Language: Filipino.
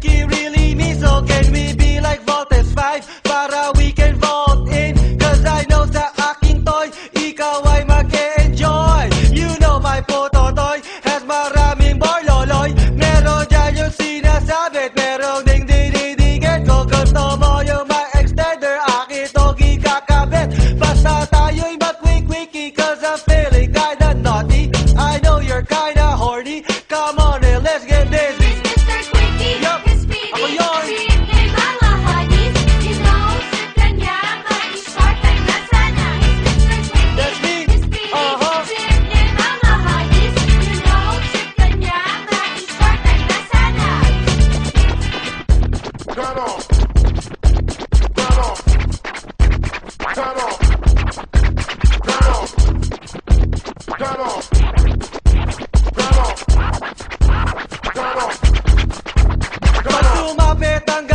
quickie really me. So can we be like Voltes 5 para we can vote in? Cause I know sa aking toy, ikaw ay mag-e-enjoy. You know my Pototoy has maraming borloloy. Meron dyan yung sinasabit, merong ding dinidigit. Kung gusto mo yung my extender, akin to gigakabit. Basta tayo'y mag-quick-quickie cause I'm feeling kinda naughty. I know you're kinda horny. Come on and let's get busy. Mr. Quickie, Yup, Speedy, ako yun. kay mga honeys. You know, sa kanya, mag-start ay nasana. Mr. Quickie, That's me. Speedy, kay mga honeys. You know, sa kanya, mag-start ay nasana. Turn off. Turn off. Turn off. Turn off. Turn off. Turn off. Turn off. Pag sumapit ang